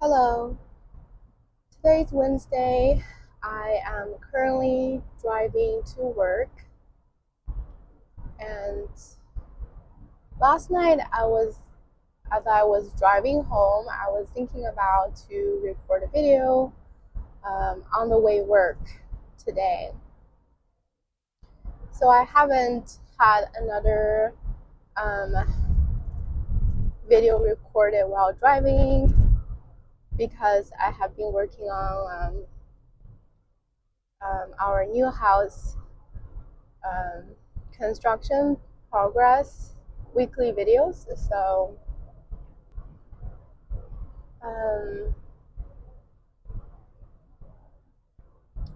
Hello, today's Wednesday. I am currently driving to work, and last night as I was driving home, I was thinking about to record a video on the way work today. So I haven't had another um, video recorded while driving because I have been working on our new house um, construction progress weekly videos. So um,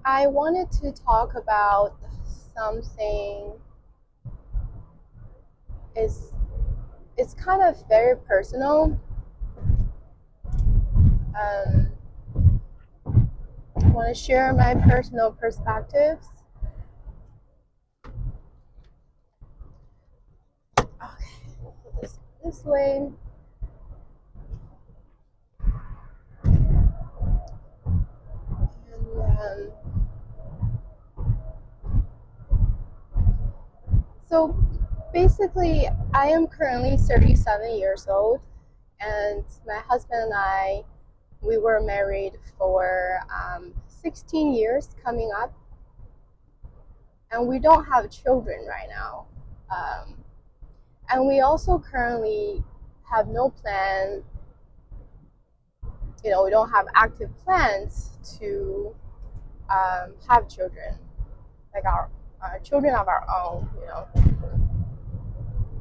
I wanted to talk about something. It's kind of very personal. I want to share my personal perspectives. Okay, put this way. And so basically, I am currently 37 years old, and my husband and I, we were married for 16 years coming up, and we don't have children right now. And we also currently have no plan, we don't have active plans to have children, like our children of our own.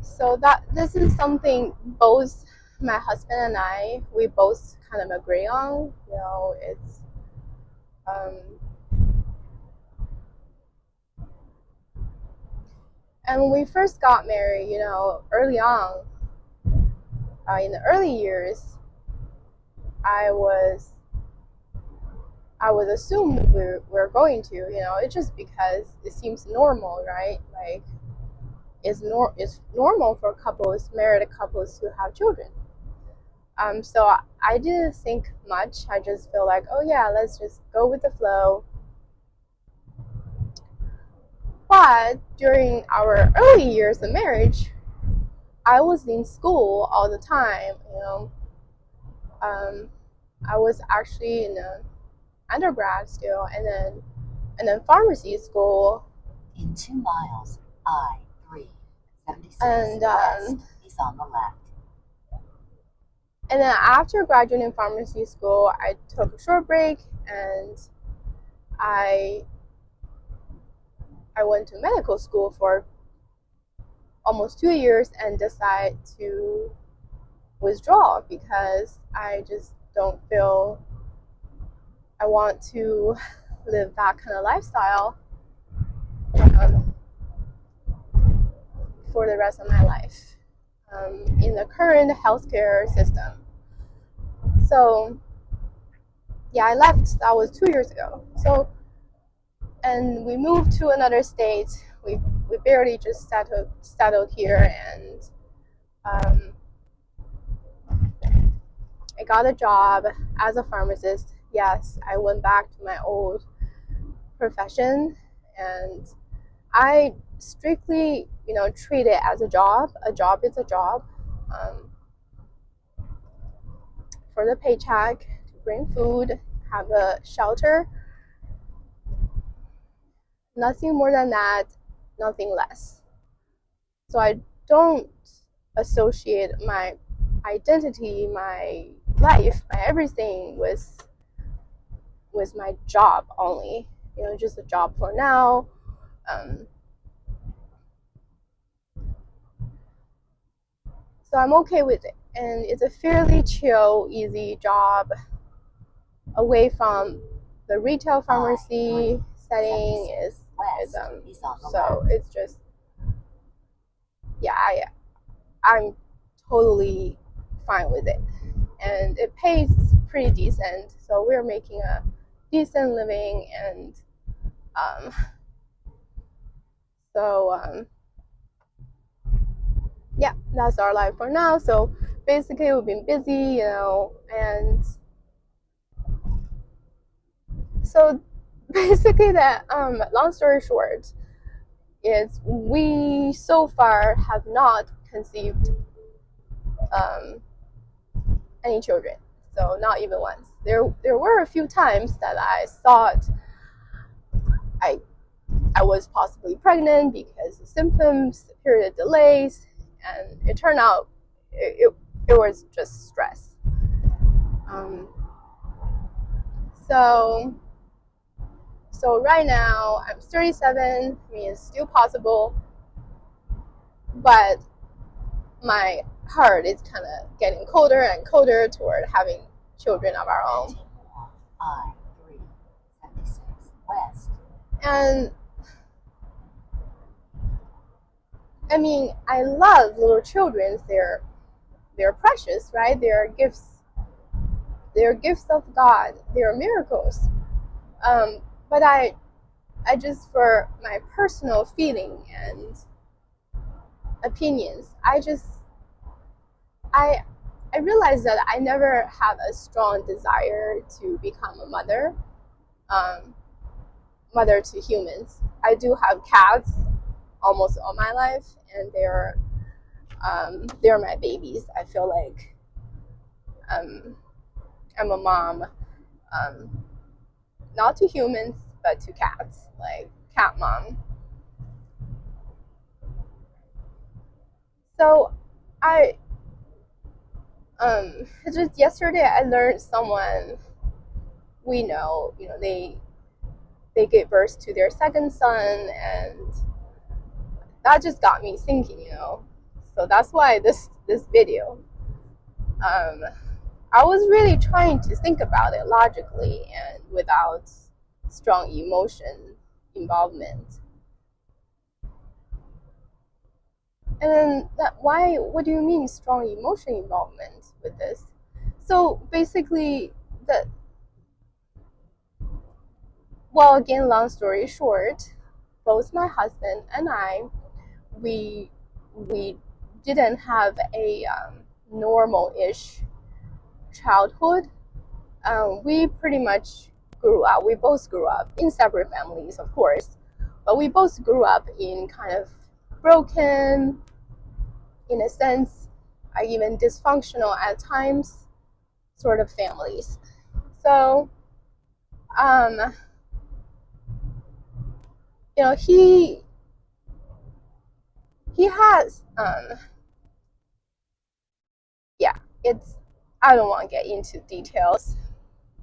So that this is something both my husband and I, we both kind of agree on. It's and when we first got married, early on, in the early years, I was assumed we're going to, it's just because it seems normal, right? Like it's normal for married couples to have children. So I didn't think much. I just feel like, oh yeah, let's just go with the flow. But during our early years of marriage, I was in school all the time. I was actually in undergrad still, and then pharmacy school. In 2 miles, I-376 and west is on the left. And then after graduating pharmacy school, I took a short break, and I went to medical school for almost 2 years and decided to withdraw because I just don't feel I want to live that kind of lifestyle for the rest of my life in the current healthcare system. So yeah, I left. That was 2 years ago. So, and we moved to another state. We barely just settled here, and I got a job as a pharmacist. Yes, I went back to my old profession, and I strictly, treat it as a job. A job is a job. For the paycheck, to bring food, have a shelter. Nothing more than that, nothing less. So I don't associate my identity, my life, my everything with my job only. Just a job for now. So I'm okay with it, and it's a fairly chill, easy job away from the retail pharmacy setting. So it's just, yeah, I'm totally fine with it, and it pays pretty decent, so we're making a decent living, and yeah, that's our life for now. So basically we've been busy, and So basically, that long story short is we so far have not conceived any children. So not even once. There were a few times that I thought I was possibly pregnant because of symptoms, period delays, and it turned out it was just stress. So right now I'm 37. I mean, it's still possible, but my heart is kind of getting colder and colder toward having children of our own. I-376 West. And I mean, I love little children. They're precious, right? They're gifts. They're gifts of God. They're miracles. But I just, for my personal feeling and opinions, I realized that I never had a strong desire to become a mother, mother to humans. I do have cats almost all my life, and they're my babies. I feel like I'm a mom, not to humans, but to cats, like cat mom. So just yesterday I learned someone we know, they gave birth to their second son, and that just got me thinking, So that's why this video. I was really trying to think about it logically and without strong emotion involvement. And then what do you mean strong emotion involvement with this? So basically again, long story short, both my husband and I, we didn't have a normal-ish childhood. We pretty much we both grew up in separate families, of course, but we both grew up in kind of broken, in a sense, even dysfunctional at times, sort of families. So, he has, I don't want to get into details.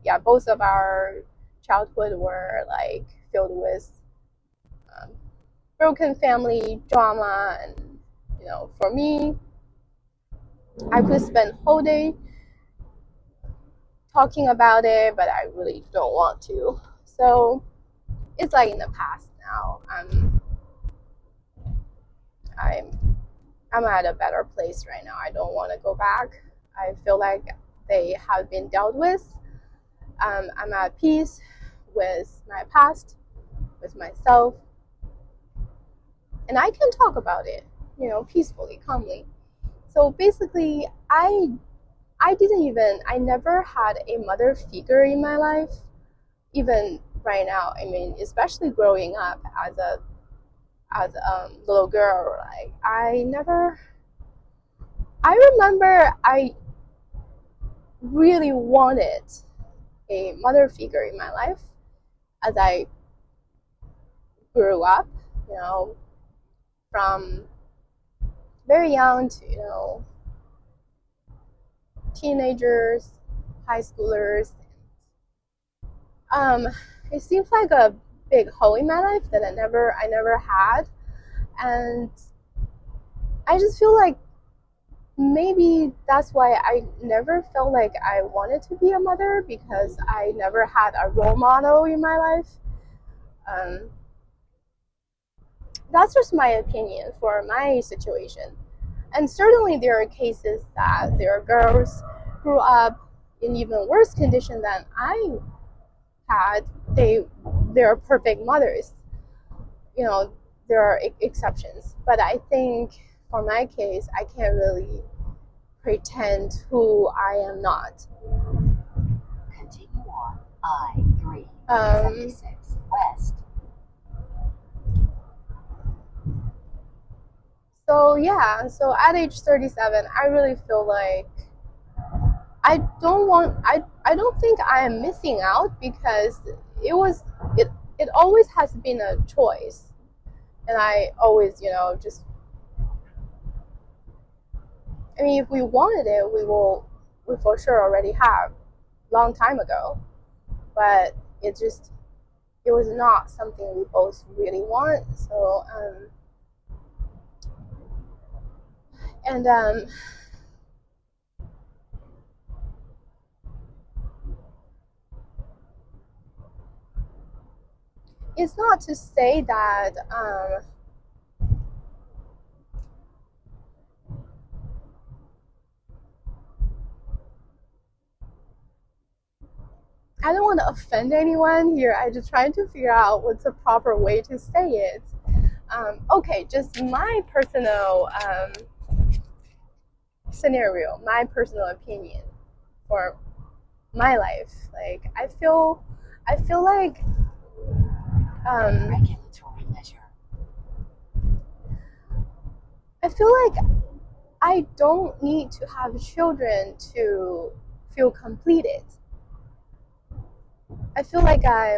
Yeah, both of our childhood were like filled with broken family drama, and for me, I could spend whole day talking about it, but I really don't want to. So it's like in the past now. I'm at a better place right now. I don't want to go back. I feel like they have been dealt with. I'm at peace with my past, with myself, and I can talk about it, peacefully, calmly. So basically, I never had a mother figure in my life, even right now. I mean, especially growing up as a little girl, like I remember I really wanted a mother figure in my life as I grew up, from very young to, teenagers, high schoolers. It seems like a big hole in my life that I never had, and I just feel like maybe that's why I never felt like I wanted to be a mother, because I never had a role model in my life. That's just my opinion for my situation. And certainly there are cases that there are girls grew up in even worse condition than I had. They're perfect mothers. There are exceptions. But I think for my case, I can't really pretend who I am not. Continue on I-3. 76 west. So yeah, so at age 37, I really feel like I don't think I am missing out because it always has been a choice. And I always, just I mean if we wanted it, we for sure already have long time ago. But it was not something we both really want. So and it's not to say that I don't want to offend anyone here. I just trying to figure out what's the proper way to say it. Okay, just my personal scenario, my personal opinion for my life. Like I feel like Regulatory measure. I feel like I don't need to have children to feel completed. I feel like I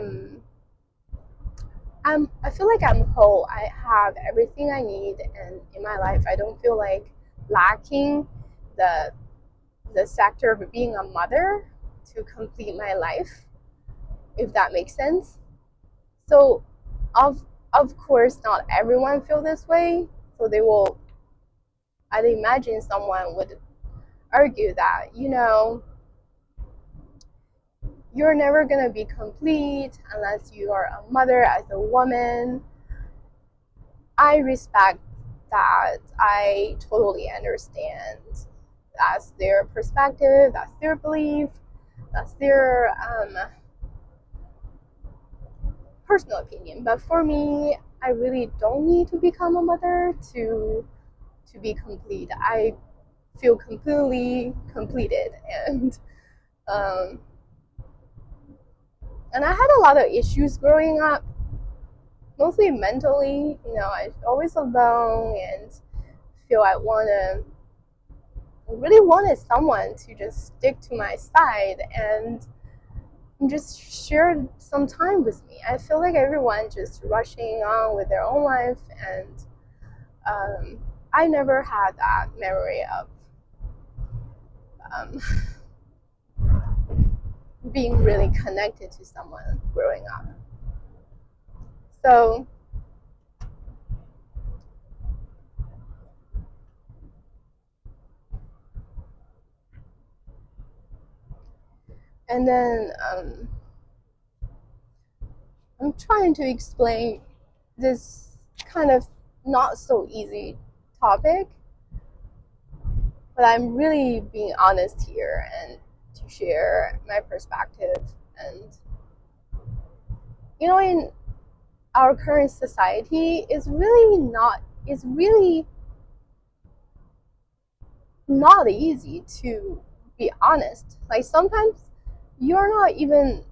feel like I'm whole. I have everything I need, and in my life, I don't feel like lacking the sector of being a mother to complete my life, if that makes sense. So, of course, not everyone feel this way. So they will. I'd imagine someone would argue that you're never gonna be complete unless you are a mother as a woman. I respect that. I totally understand. That's their perspective, that's their belief, that's their personal opinion. But for me, I really don't need to become a mother to be complete. I feel completely completed, um, and I had a lot of issues growing up, mostly mentally. I was always alone and feel really wanted someone to just stick to my side and just share some time with me. I feel like everyone just rushing on with their own life, and I never had that memory of um, being really connected to someone growing up. So and then I'm trying to explain this kind of not so easy topic, but I'm really being honest here and to share my perspective. And in our current society, it's really not easy to be honest. Like sometimes you're not even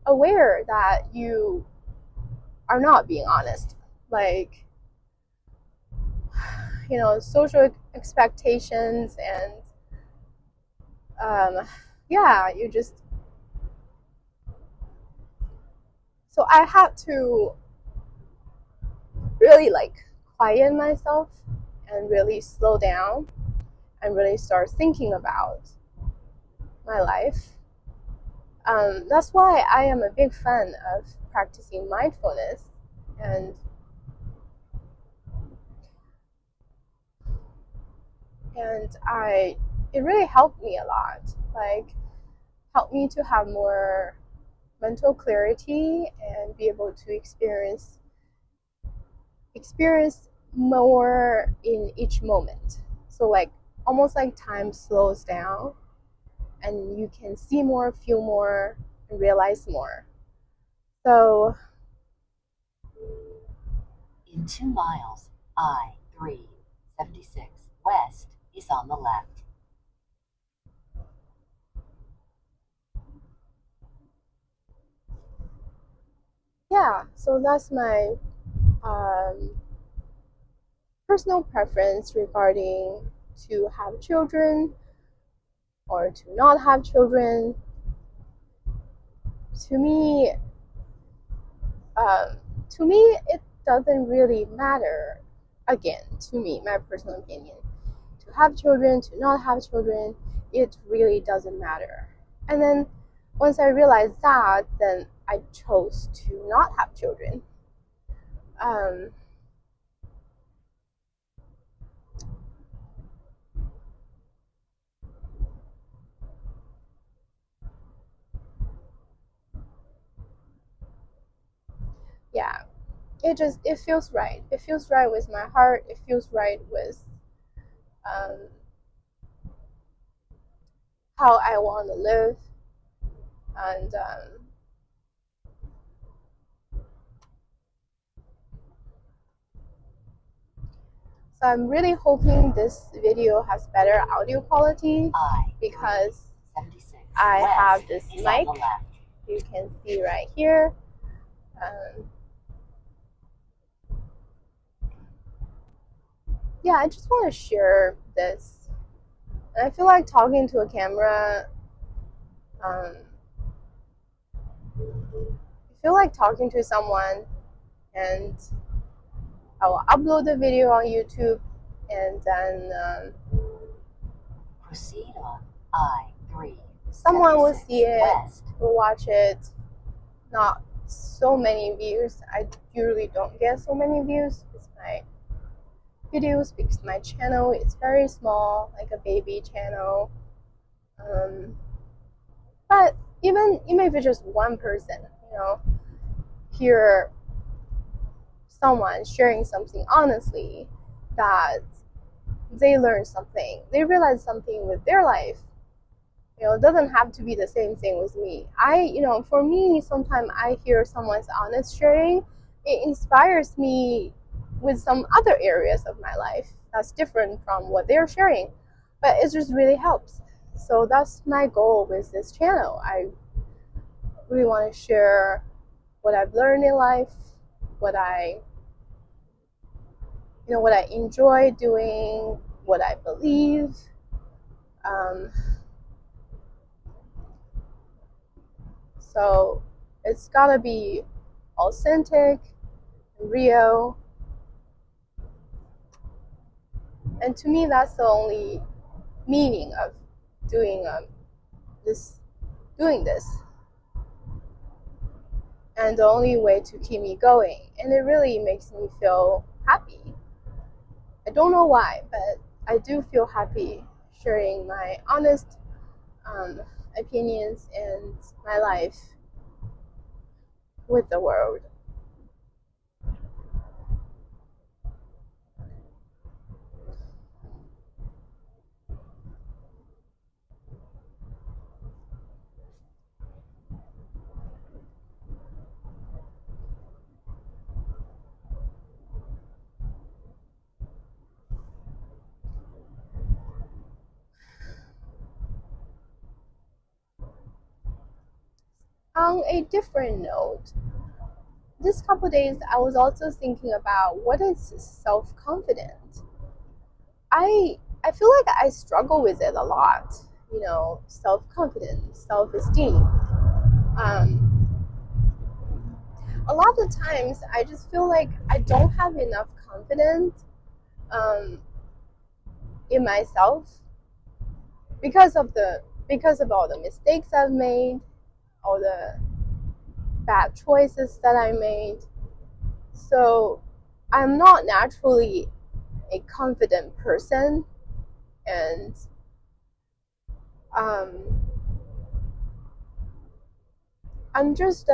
aware that you are not being honest. Like social expectations and yeah, you just so I had to really quiet myself and really slow down and really start thinking about my life. That's why I am a big fan of practicing mindfulness, and it really helped me a lot. Like helped me to have more mental clarity and be able to experience more in each moment. So almost like time slows down and you can see more, feel more, and realize more. So in 2 miles, I-376 west is on the left. yeah, so that's my personal preference regarding to have children or to not have children. To me, it doesn't really matter. Again, to me, my personal opinion, to have children, to not have children, it really doesn't matter. And then once I realized that, then I chose to not have children. Yeah, it feels right. It feels right with my heart. It feels right with how I want to live, and so I'm really hoping this video has better audio quality because I have this mic you can see right here. Yeah, I just want to share this. And I feel like talking to a camera, I feel like talking to someone, and I will upload the video on YouTube, and then proceed on I-3. Someone will see it, west. will watch it. Not so many views. I usually don't get so many views with my videos because my channel is very small, like a baby channel. But even if it's just one person, hear someone sharing something honestly, that they learn something, they realize something with their life. It doesn't have to be the same thing with me. For me, sometimes I hear someone's honest sharing, it inspires me with some other areas of my life that's different from what they're sharing. But it just really helps. So that's my goal with this channel. I really want to share what I've learned in life, what I enjoy doing, what I believe. So it's gotta be authentic, real, and to me that's the only meaning of doing this, and the only way to keep me going. And it really makes me feel happy. I don't know why, but I do feel happy sharing my honest opinions and my life with the world. On a different note, this couple days I was also thinking about what is self-confidence. I feel like I struggle with it a lot, self-confidence, self-esteem. A lot of times I just feel like I don't have enough confidence in myself because of all the mistakes I've made, all the bad choices that I made. So I'm not naturally a confident person, and I'm just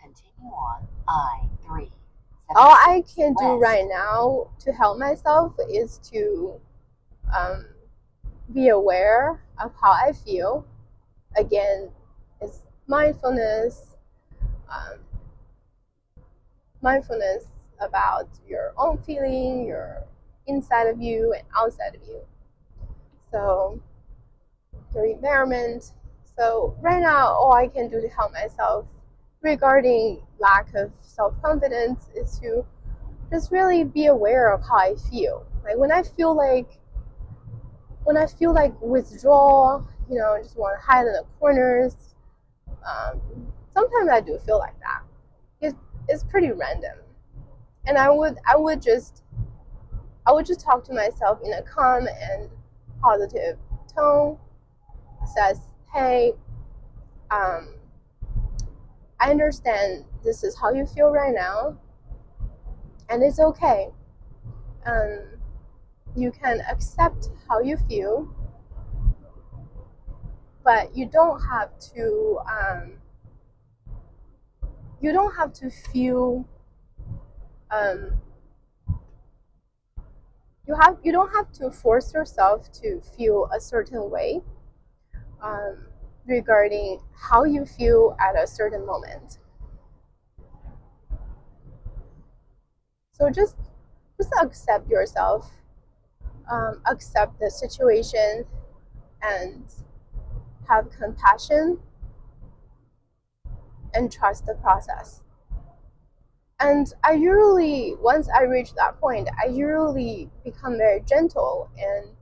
continue on I-3. all I can do right now to help myself is to be aware of how I feel. Again, it's mindfulness about your own feeling, your inside of you and outside of you. So your environment. So right now, all I can do to help myself regarding lack of self-confidence is to just really be aware of how I feel. Like when I feel like withdrawal, just want to hide in the corners. Sometimes I do feel like that. It's pretty random, and I would just talk to myself in a calm and positive tone. Says, hey, I understand this is how you feel right now, and it's okay. You can accept how you feel, but you don't have to feel you don't have to force yourself to feel a certain way regarding how you feel at a certain moment. So just accept yourself, accept the situation, and have compassion and trust the process. And once I reach that point, I usually become very gentle, and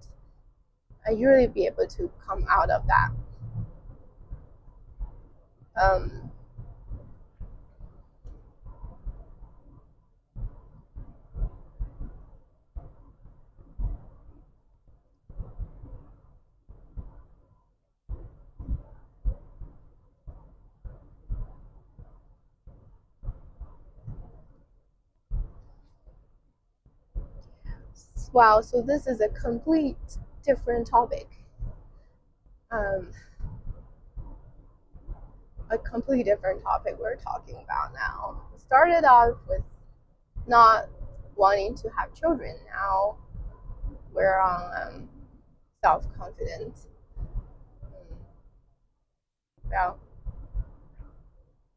I usually be able to come out of that. Wow, so this is a complete different topic. A completely different topic we're talking about now. We started off with not wanting to have children. Now we're on self-confidence. Well,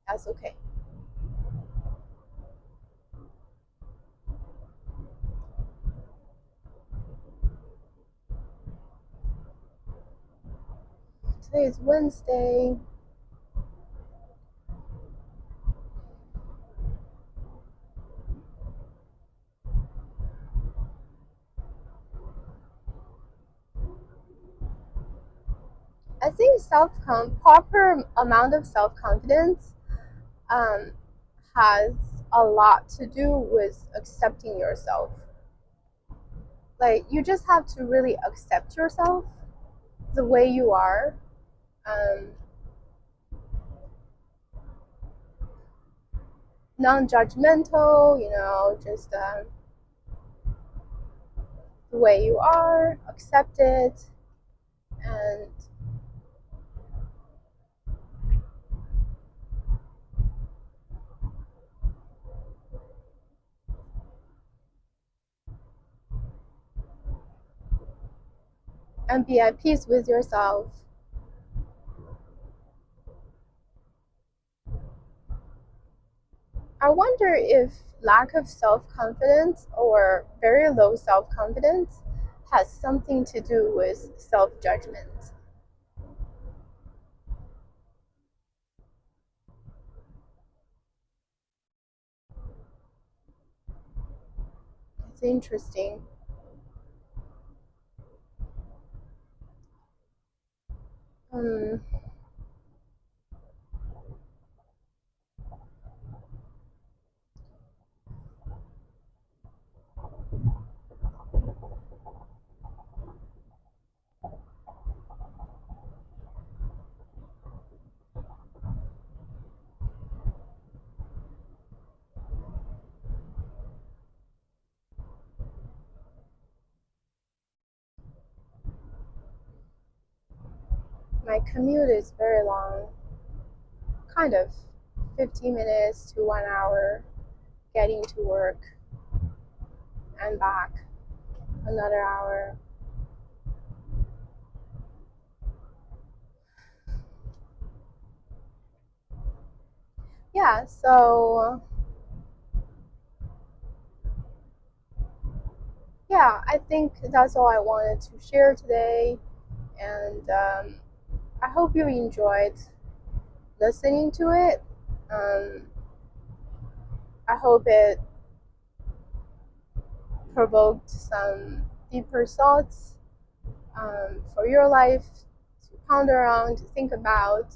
that's okay. Today is Wednesday. I think proper amount of self-confidence has a lot to do with accepting yourself. Like, you just have to really accept yourself the way you are. Non-judgmental, just the way you are, accept it, and be at peace with yourself. I wonder if lack of self-confidence or very low self-confidence has something to do with self-judgment. It's interesting. My commute is very long, kind of 15 minutes to 1 hour getting to work and back, another hour. Yeah, so yeah, I think that's all I wanted to share today, and I hope you enjoyed listening to it. I hope it provoked some deeper thoughts for your life to ponder on, to think about.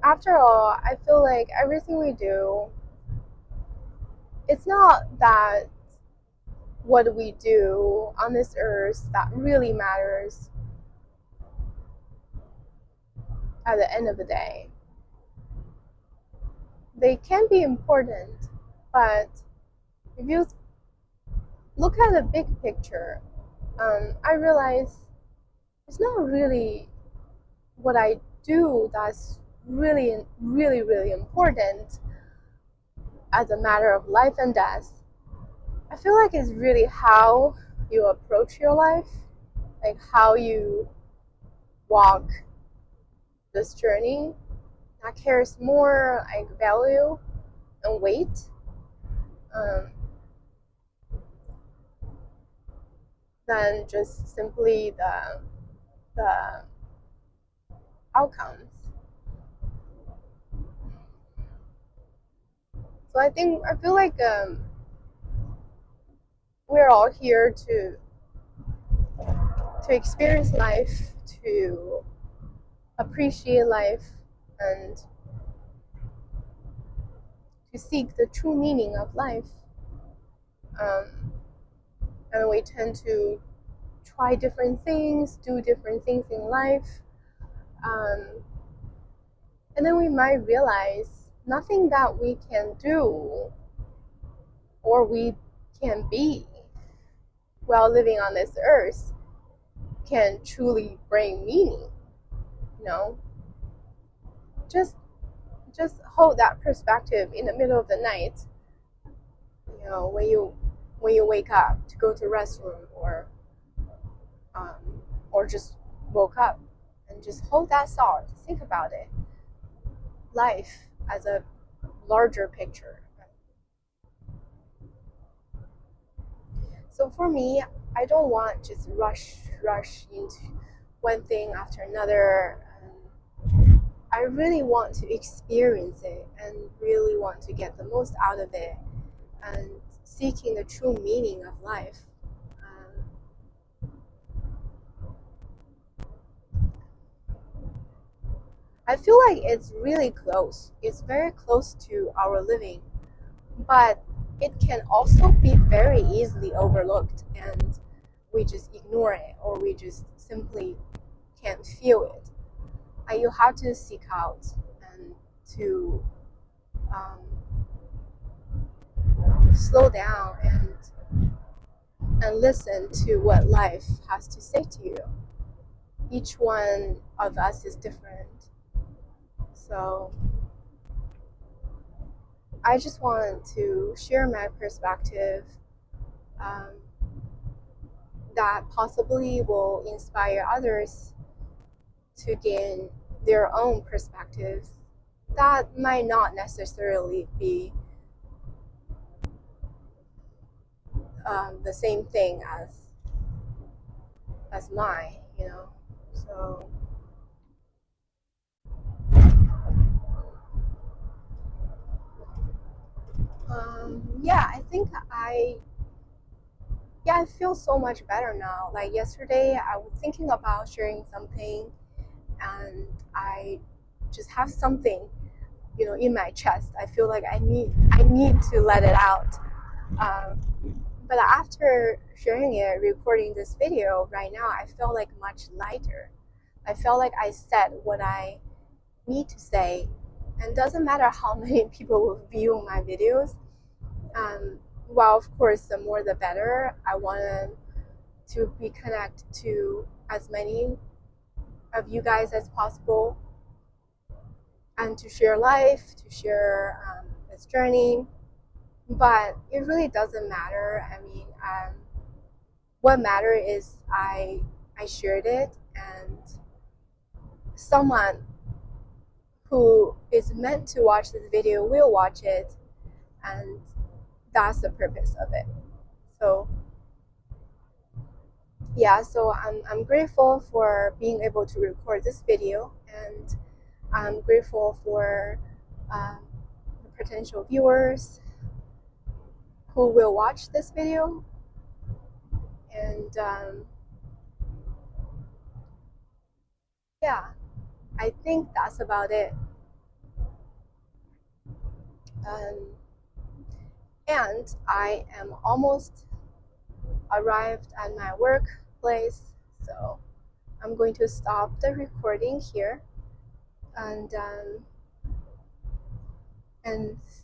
After all, I feel like everything we do, it's not that what we do on this earth that really matters at the end of the day. They can be important, but if you look at the big picture, I realize it's not really what I do that's really, really, really important as a matter of life and death. I feel like it's really how you approach your life, like how you walk this journey that carries more like value and weight than just simply the outcomes. So I feel like we're all here to experience life, to appreciate life, and to seek the true meaning of life. And we tend to try different things, do different things in life. And then we might realize nothing that we can do or we can be while living on this earth can truly bring meaning. You know, just hold that perspective in the middle of the night. You know, when you wake up to go to the restroom or just woke up, and just hold that thought. Think about it. Life as a larger picture. So for me, I don't want just rush into one thing after another. I really want to experience it and really want to get the most out of it and seeking the true meaning of life. I feel like it's really close. It's very close to our living, but it can also be very easily overlooked and we just ignore it or we just simply can't feel it. You have to seek out and to slow down and listen to what life has to say to you. Each one of us is different. So I just want to share my perspective that possibly will inspire others to gain their own perspectives that might not necessarily be the same thing as mine, you know. So yeah, I think I feel so much better now. Like yesterday, I was thinking about sharing something, and I just have something, you know, in my chest. I feel like I need to let it out. But after sharing it, recording this video right now, I feel like much lighter. I felt like I said what I need to say, and doesn't matter how many people will view my videos. Well, of course, the more the better. I want to be connected to as many of you guys as possible, and to share life, to share this journey. But it really doesn't matter. I mean, what matters is I shared it, and someone who is meant to watch this video will watch it, and that's the purpose of it. So yeah, so I'm grateful for being able to record this video, and I'm grateful for the potential viewers who will watch this video. And yeah, I think that's about it. And I am almost arrived at my workplace, so I'm going to stop the recording here. And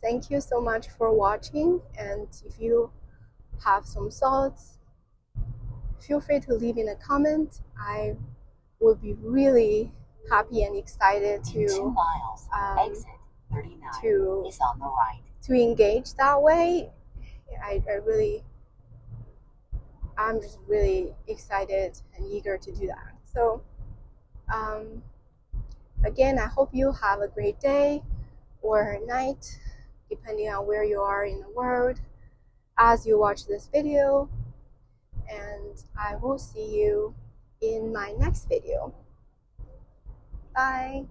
thank you so much for watching. And if you have some thoughts, feel free to leave in a comment. I would be really happy and excited In 2 miles, exit 39 is on the right. To engage that way. I'm just really excited and eager to do that. So again, I hope you have a great day or night, depending on where you are in the world as you watch this video. And I will see you in my next video. Bye.